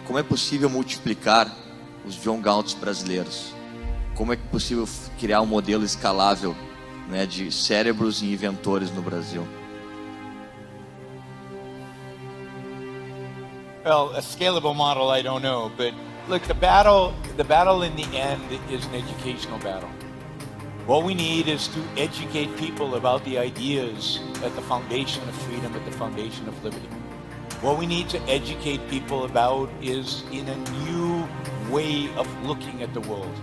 como é possível multiplicar os John Galts brasileiros? Como é possível criar um modelo escalável, né, de cérebros e inventores no Brasil? Well, a scalable model, I don't know, but look, the battle in the end is an educational battle. What we need is to educate people about the ideas at the foundation of freedom, at the foundation of liberty. What we need to educate people about is in a new way of looking at the world.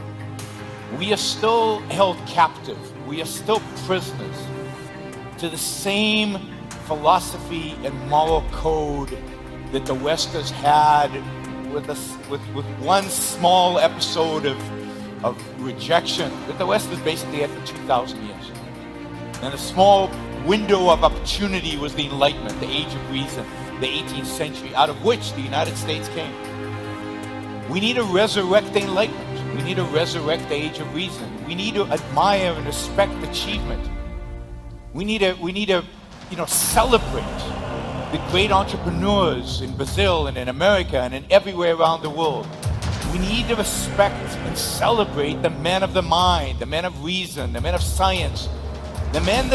We are still held captive. We are still prisoners to the same philosophy and moral code that the West has had with one small episode of rejection that the West has basically had for 2,000 years. And a small window of opportunity was the Enlightenment, the Age of Reason, the 18th century, out of which the United States came. We need to resurrect the Enlightenment. We need to resurrect the Age of Reason. We need to admire and respect achievement. We need to celebrate the great entrepreneurs in Brazil and in America and in everywhere around the world. We need to respect and celebrate the men of the mind, the men of reason, the men of science, the men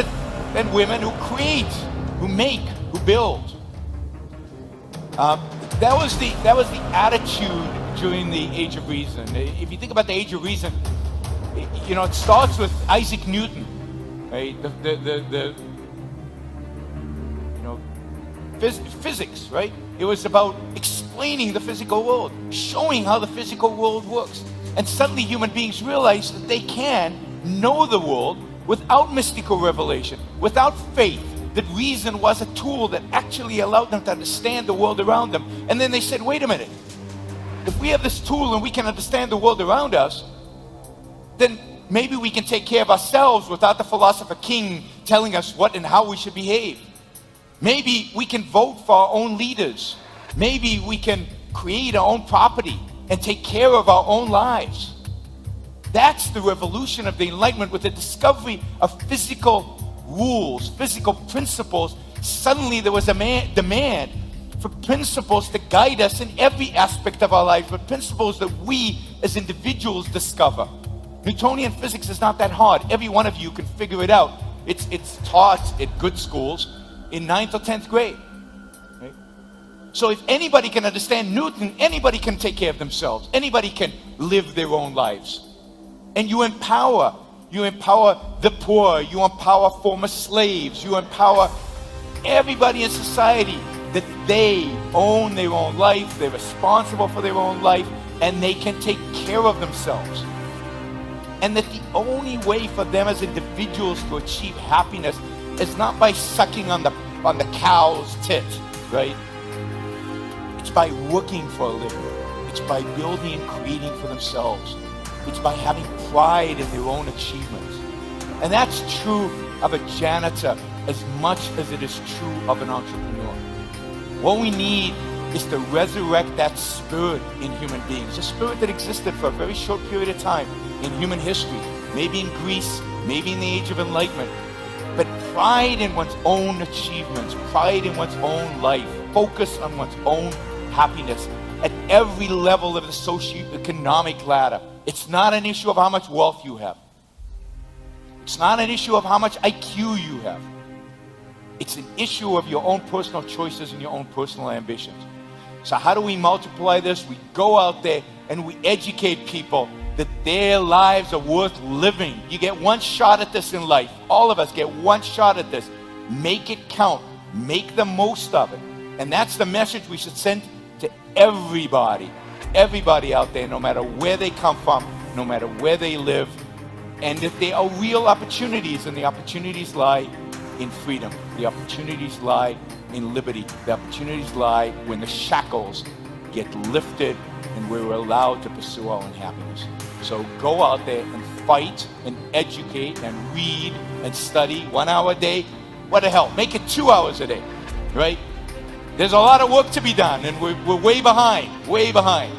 and women who create, who make, who build. That was the attitude during the Age of Reason. If you think about the Age of Reason, it starts with Isaac Newton, right? Physics, right? It was about explaining the physical world, showing how the physical world works. And suddenly human beings realized that they can know the world without mystical revelation, without faith, that reason was a tool that actually allowed them to understand the world around them. And then they said, wait a minute, if we have this tool and we can understand the world around us, then maybe we can take care of ourselves without the philosopher king telling us what and how we should behave. Maybe we can vote for our own leaders. Maybe we can create our own property and take care of our own lives. That's the revolution of the Enlightenment. With the discovery of physical rules, physical principles, suddenly there was a demand for principles to guide us in every aspect of our life, but principles that we as individuals discover. Newtonian physics is not that hard. Every one of you can figure it out. It's taught at good schools in 9th or 10th grade. Right? So if anybody can understand Newton, anybody can take care of themselves. Anybody can live their own lives. And you empower the poor, you empower former slaves, you empower everybody in society that they own their own life, they're responsible for their own life, and they can take care of themselves. And that the only way for them as individuals to achieve happiness is not by sucking on the cow's tit, right? It's by working for a living. It's by building and creating for themselves. It's by having pride in their own achievements. And that's true of a janitor as much as it is true of an entrepreneur. What we need is to resurrect that spirit in human beings, a spirit that existed for a very short period of time in human history, maybe in Greece, maybe in the Age of Enlightenment. But pride in one's own achievements, pride in one's own life, focus on one's own happiness at every level of the socioeconomic ladder. It's not an issue of how much wealth you have. It's not an issue of how much IQ you have. It's an issue of your own personal choices and your own personal ambitions. So how do we multiply this? We go out there and we educate people that their lives are worth living. You get one shot at this in life. All of us get one shot at this. Make it count. Make the most of it. And that's the message we should send to everybody. Everybody out there, no matter where they come from, no matter where they live. And that there are real opportunities, and the opportunities lie in freedom. The opportunities lie in liberty. The opportunities lie when the shackles get lifted and we're allowed to pursue our own happiness. So go out there and fight and educate and read and study 1 hour a day. What the hell? Make it 2 hours a day, right? There's a lot of work to be done, and we're way behind, way behind.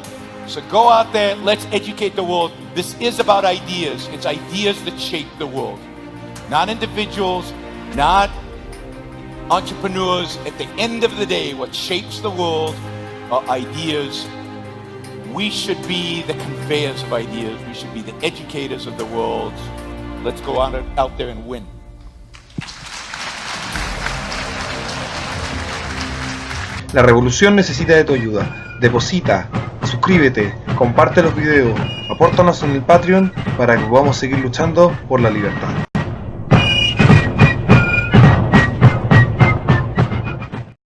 So go out there, let's educate the world. This is about ideas. It's ideas that shape the world. Not individuals, not entrepreneurs. At the end of the day, what shapes the world ideas. We should be the conveyors of ideas. We should be the educators of the world. Let's go out there and win. La revolución necesita de tu ayuda. Deposita, suscríbete, comparte los videos, apórtanos en el Patreon para que podamos seguir luchando por la libertad.